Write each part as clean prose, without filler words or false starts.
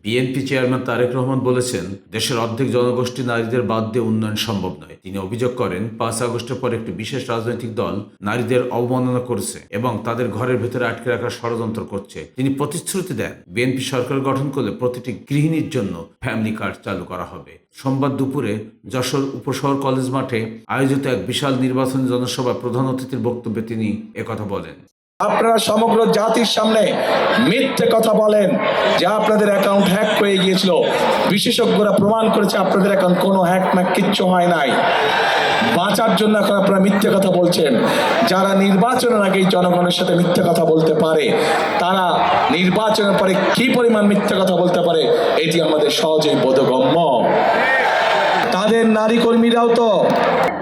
BNP chairman Tarique Rahman বলেছেন, দেশের অর্ধেক জনগোষ্ঠী নারীদের বাদ দিয়ে উন্নয়ন সম্ভব নয়। তিনি অভিযোগ করেন, 5 আগস্টের পর একটি বিশেষ রাজনৈতিক দল নারীদের অবমাননা করেছে এবং তাদের ঘরের ভেতরে আটকে রাখার ষড়যন্ত্র করছে। তিনি প্রতিশ্রুতি দেন, বিএনপি সরকার গঠন করলে প্রতিটি গৃহিণীর জন্য ফ্যামিলি কার্ড চালু করা হবে। সোমবার দুপুরে যশোর উপশহর কলেজ মাঠে আয়োজিত এক বিশাল নির্বাচনী জনসভায় প্রধান অতিথির বক্তব্যে তিনি একথা বলেন। আপনারা সমগ্র জাতির সামনে মিথ্যে কথা বলেন যে আপনাদের অ্যাকাউন্ট হ্যাক হয়ে গিয়েছিল। বিশেষজ্ঞরা প্রমাণ করেছে আপনাদের অ্যাকাউন্ট কোনো হ্যাক ম্যাক কিচ্ছু হয় নাই। বাঁচার জন্য এখন আপনারা মিথ্যে কথা বলছেন। যারা নির্বাচনের আগে জনগণের সাথে মিথ্যে কথা বলতে পারে, তারা নির্বাচনের পরে কি পরিমাণ মিথ্যে কথা বলতে পারে এটি আমাদের সহজেই বোধগম্য। তাদের নারী কর্মীরাও তো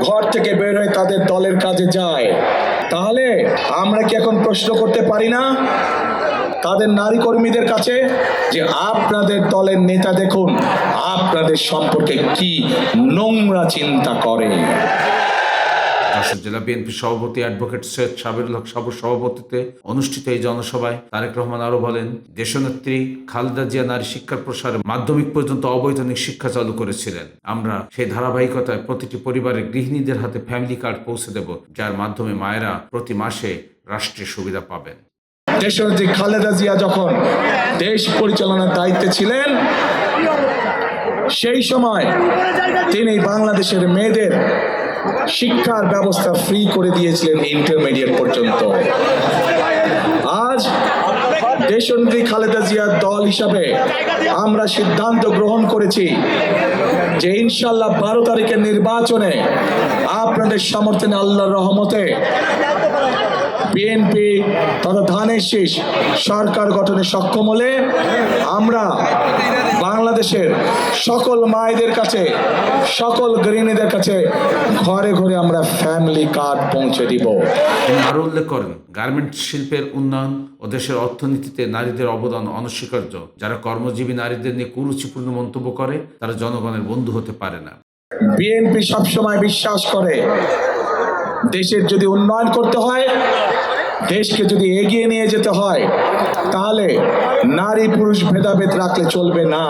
ঘর থেকে বের হয়ে তাদের দলের কাজে যায়। তাহলে আমরা কি এখন প্রশ্ন করতে পারি না তাদের নারী কর্মীদের কাছে যে আপনাদের দলের নেতা দেখুন আপনাদের সম্পর্কে কি নোংরা চিন্তা করে? যশোর জেলা বিএনপি সভাপতি অ্যাডভোকেট সৈয়দ সাবিরুল হক সাবুর সভাপতিত্বে অনুষ্ঠিত এই জনসভায় তারেক রহমান আরো বলেন, দেশনেত্রী খালেদা জিয়া নারী শিক্ষার প্রসারে মাধ্যমিক পর্যন্ত অবৈতনিক শিক্ষা চালু করেছিলেন। আমরা সেই ধারাবাহিকতায় প্রতিটি পরিবারের গৃহিণীদের হাতে ফ্যামিলি কার্ড পৌঁছে দেব, যার মাধ্যমে মায়েরা প্রতি মাসে রাষ্ট্রীয় সুবিধা পাবেন। দেশনেত্রী খালেদা জিয়া যখন দেশ পরিচালনার দায়িত্বে ছিলেন, সেই সময় তিনি বাংলাদেশের মেয়েদের শিক্ষার ব্যবস্থা ফ্রি করে দিয়েছিলেন ইন্টারমিডিয়েট পর্যন্ত। আজ দেশনেত্রী খালেদা জিয়ার দল হিসাবে আমরা সিদ্ধান্ত গ্রহণ করেছি যে ইনশাআল্লাহ 12 তারিখের নির্বাচনে আপনাদের সমর্থনে আল্লাহর রহমতে বিএনপি তথা ধানের শীষ সরকার গঠনে সক্ষম হলে আমরা বাংলাদেশের সকল মায়েদের কাছে, সকল গৃহিণীদের কাছে ঘরে ঘরে আমরা ফ্যামিলি কার্ড পৌঁছে দিব। তিনি আরো উল্লেখ করেন, গার্মেন্টস শিল্পের উন্নয়ন ও দেশের অর্থনীতিতে নারীদের অবদান অনস্বীকার্য। যারা কর্মজীবী নারীদের নিয়ে কুরুচিপূর্ণ মন্তব্য করে তারা জনগণের বন্ধু হতে পারে না। বিএনপি সবসময় বিশ্বাস করে দেশের যদি উন্নয়ন করতে হয়, দেশকে যদি এগিয়ে নিয়ে যেতে হয়, তাহলে নারী পুরুষ ভেদাভেদ রাখলে চলবে না।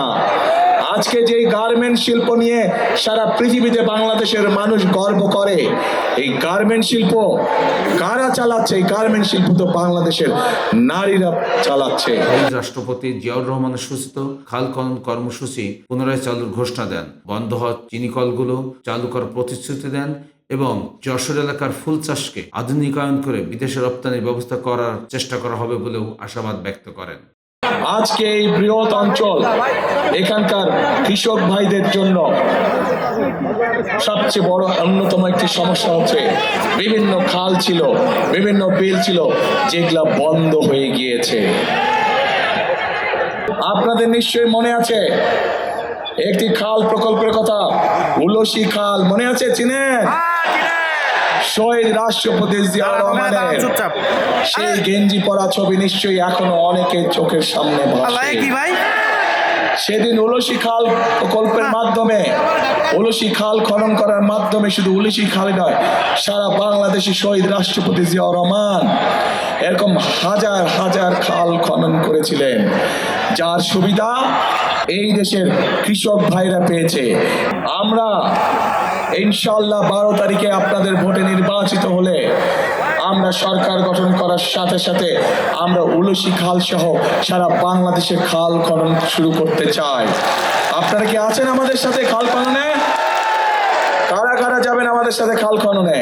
আজকে যে গার্মেন্ট শিল্প নিয়ে সারা পৃথিবীতে বাংলাদেশের মানুষ গর্ব করে, এই গার্মেন্ট শিল্প কারা চালাচ্ছে? এই গার্মেন্ট শিল্প তো বাংলাদেশের নারীরা চালাচ্ছে। রাষ্ট্রপতি জিয়াউর রহমানের সূচিত খাল খনন কর্মসূচি পুনরায় চালুর ঘোষণা দেন, বন্ধ হওয়া চিনিকলগুলো চালু করার প্রতিশ্রুতি দেন এবং যশোর এলাকার ফুল চাষকে আধুনিকায়ন করে বিদেশে রপ্তানির ব্যবস্থা করার চেষ্টা করা হবে বলেও আশাবাদ ব্যক্ত করেন। আজকে এই বৃহৎ অঞ্চল, এখানকার কৃষক ভাইদের জন্য সবচেয়ে বড় অন্যতম একটি সমস্যা হচ্ছে বিভিন্ন খাল ছিল, বিভিন্ন বিল ছিল, যেগুলা বন্ধ হয়ে গিয়েছে। আপনাদের নিশ্চয়ই মনে আছে একটি খাল প্রকল্পের কথা, উলসি খাল, মনে আছে? চিনেন? শহীদ রাষ্ট্রপতি জিয়াউর রহমানের সেই গেঞ্জি পরা ছবি নিশ্চয়ই এখনো অনেকের চোখের সামনে ভাসে। সেদিন উলসি খাল প্রকল্পের মাধ্যমে, উলসি খাল খনন করার মাধ্যমে শুধু উলসি খাল নয়, সারা বাংলাদেশে শহীদ রাষ্ট্রপতি জিয়াউর রহমান এরকম হাজার হাজার খাল খনন করেছিলেন, যার সুবিধা এই দেশের কৃষক ভাইরা পেয়েছে। আমরা ইনশাআল্লাহ 12 তারিখে আপনাদের ভোটে নির্বাচিত হলে আমরা সরকার গঠন করার সাথে সাথে আমরা উলসি খাল সহ সারা বাংলাদেশে খাল খনন শুরু করতে চাই। আপনারা কি আছেন আমাদের সাথে খাল খননে? কারা কারা যাবেন আমাদের সাথে খাল খননে?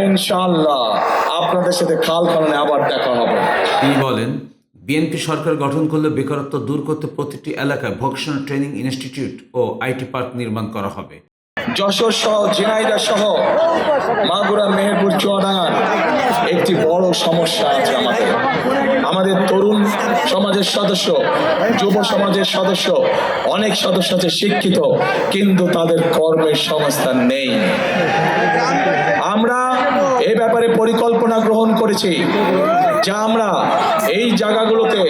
ইনশাআল্লাহ আপনাদের সাথে খাল খননে আবার দেখা হবে। তিনি বলেন, বিএনপি সরকার গঠন করলে বেকারত্ব দূর করতে প্রতিটি এলাকায় ভোকেশনাল ট্রেনিং ইনস্টিটিউট ও আইটি পার্ক নির্মাণ করা হবে। যশোর সহ, ঝিনাইদহ সহ, মাগুরা, মেহেরপুর, চুয়াডাঙ্গার একটি বড় সমস্যা আছে আমাদের তরুণ সমাজের সদস্য, যুব সমাজের সদস্য, অনেক সদস্য আছে শিক্ষিত, কিন্তু তাদের কর্মের সংস্থান নেই। আমরা এ ব্যাপারে পরিকল্পনা গ্রহণ করেছি যে আমরা এই জায়গাগুলোতে,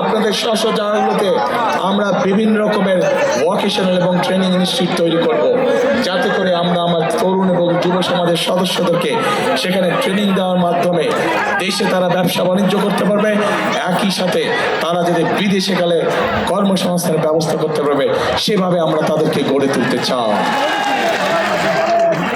আপনাদের স্ব জায়গাগুলোতে আমরা বিভিন্ন রকমের ভোকেশনাল এবং ট্রেনিং ইনস্টিটিউট তৈরি করব। যাতে করে আমরা আমার তরুণ এবং যুব সমাজের সদস্যদেরকে সেখানে ট্রেনিং দেওয়ার মাধ্যমে দেশে তারা ব্যবসা বাণিজ্য করতে পারবে, একই সাথে তারা যদি বিদেশে গেলে কর্মসংস্থানের ব্যবস্থা করতে পারবে, সেভাবে আমরা তাদেরকে গড়ে তুলতে চাই।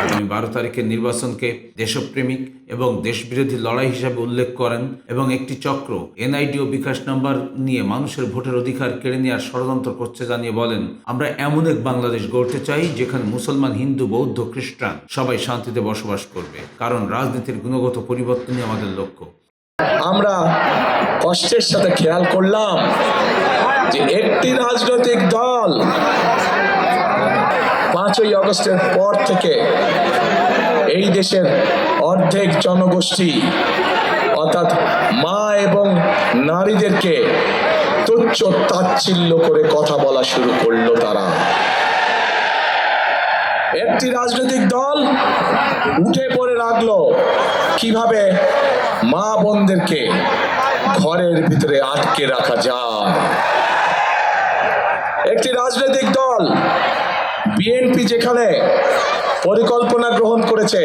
আগামী 12 তারিখের নির্বাচনকে দেশপ্রেমিক এবং দেশবিরোধী লড়াই হিসাবে উল্লেখ করেন এবং একটি চক্র এনআইডি ও বিকাশ নাম্বার নিয়ে মানুষের ভোটের অধিকার কেড়ে নেওয়ার ষড়যন্ত্র করছে জানিয়ে বলেন, আমরা এমন এক বাংলাদেশ গড়তে চাই যেখানে মুসলমান, হিন্দু, বৌদ্ধ, খ্রিস্টান সবাই শান্তিতে বসবাস করবে, কারণ রাজনীতির গুণগত পরিবর্তনই আমাদের লক্ষ্য। আমরা কষ্টের সাথে খেয়াল করলাম যে একটি রাজনৈতিক দল 5ই আগস্টের পর থেকে এই দেশের অর্ধেক জনগোষ্ঠী অর্থাৎ মা এবং নারীদেরকে তুচ্ছ তাচ্ছিল্য করে কথা বলা শুরু করলো। তারা একটি রাজনৈতিক দল উঠে পড়ে রাখলো কিভাবে মা বোনদেরকে ঘরের ভিতরে আটকে রাখা যায়। একটি রাজনৈতিক দল বিএনপি যেখানে পরিকল্পনা গ্রহণ করেছে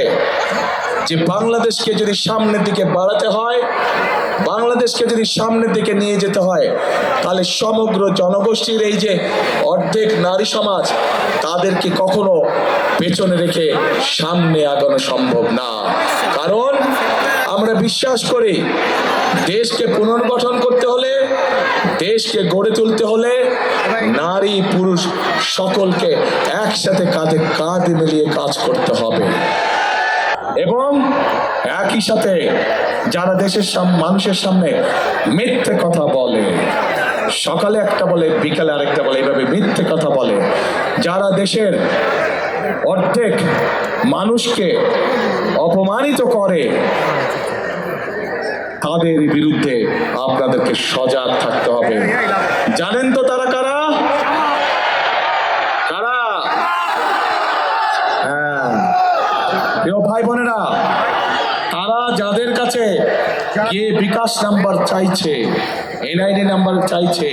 যে বাংলাদেশকে যদি সামনের দিকে বাড়াতে হয়, বাংলাদেশকে যদি সামনের দিকে নিয়ে যেতে হয়, তাহলে সমগ্র জনগোষ্ঠীর এই যে অর্ধেক নারী সমাজ, তাদেরকে কখনো পেছনে রেখে সামনে আগানো সম্ভব না। কারণ আমরা বিশ্বাস করি দেশকে পুনর্গঠন করতে হলে, দেশকে গড়ে তুলতে হলে নারী পুরুষ সকলকে একসাথে কাঁধে কাঁধ মিলিয়ে কাজ করতে হবে। এবং একই সাথে যারা দেশের মানুষের সামনে মিথ্যে কথা বলে, সকালে একটা বলে বিকালে আরেকটা বলে, এইভাবে মিথ্যে কথা বলে, যারা দেশের অর্ধেক মানুষকে অপমানিত করে, তাদের বিরুদ্ধে আপনাদেরকে সজাগ থাকতে হবে। জানেন তো তারা কারা? কারা? হ্যাঁ প্রিয় ভাই বোনেরা, তারা যাদের কাছে গিয়ে বিকাশ নাম্বার চাইছে, এনআইডি নাম্বার চাইছে,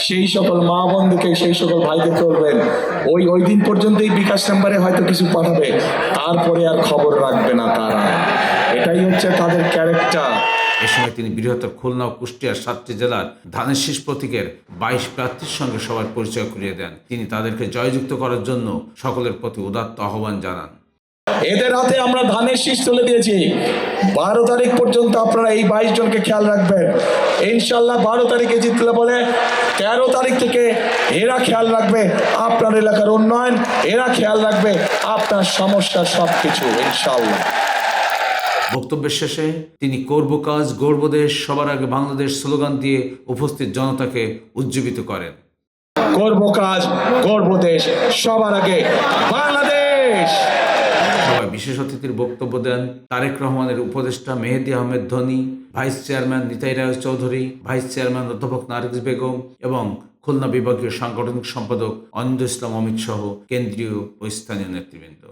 সেই সকল মা বোনদেরকে, সেই সকল ভাইদেরকে বলবেন ওই দিন পর্যন্তই বিকাশ নাম্বারে হয়তো কিছু পাঠাবে, তারপরে আর খবর রাখবে না তারা। এটাই হচ্ছে তাদের ক্যারেক্টার। এ সময় তিনি বৃহত্তর খুলনা ও কুষ্টিয়ার 7টি জেলার ধানের শীষ প্রতীকের 22 প্রার্থীর সঙ্গে সবার পরিচয় করিয়ে দেন। তিনি তাদেরকে জয়যুক্ত করার জন্য সকলের প্রতি উদাত্ত আহ্বান জানান। এদের হাতে আমরা ধানের শীষ তুলে দিয়েছি। 12 তারিখ পর্যন্ত আপনারা এই 22 জনকে খেয়াল রাখবেন। ইনশাল্লাহ 12 তারিখে জিতলে বলে 13 তারিখ থেকে এরা খেয়াল রাখবে আপনার এলাকার উন্নয়ন, এরা খেয়াল রাখবে আপনার সমস্যার সবকিছু ইনশাল্লাহ। বক্তব্যের শেষে তিনি করব কাজ, গড়ব দেশ, সবার আগে বাংলাদেশ স্লোগান দিয়ে উপস্থিত জনতাকে উজ্জীবিত করেন। করব কাজ, গড়ব দেশ, সবার আগে বাংলাদেশ। সবাই বিশেষ অতিথির বক্তব্য দেন তারেক রহমানের উপদেষ্টা মেহেদী আহমেদ ধনী, ভাইস চেয়ারম্যান নিতাই রায় চৌধুরী, ভাইস চেয়ারম্যান অধ্যাপক নার্গিস বেগম এবং খুলনা বিভাগীয় সাংগঠনিক সম্পাদক অনিন্দ ইসলাম অমিত সহ কেন্দ্রীয় ও স্থানীয় নেতৃবৃন্দ।